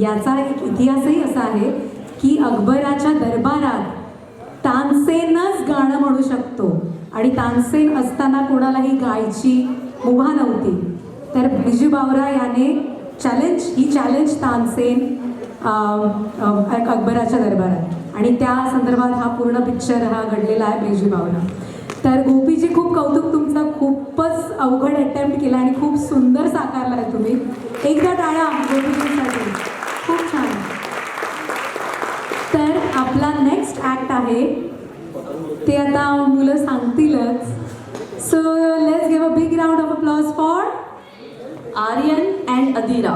याचा एक इतिहासही असा आहे की अकबराच्या दरबारात तानसेनच गाणं म्हणू शकतो आणि तानसेन असताना कोणालाही गायची मुभा नव्हती. तर बिजू बावरा याने चॅलेंज तानसेन अकबराच्या दरबारात आणि त्या संदर्भात हा पूर्ण पिक्चर हा घडलेला आहे बिजू बावरा. तर गोपीजी खूप कौतुक तुमचं, खूपच अवघड अटेम्प्ट केला आणि खूप सुंदर साकारला आहे तुम्ही. एकदा टाळ्या गोपीजींसाठी, खूप छान. तर आपला नेक्स्ट ॲक्ट आहे ते आता मुलं सांगतीलच. So let's give a big round of applause for Aryan and Adira.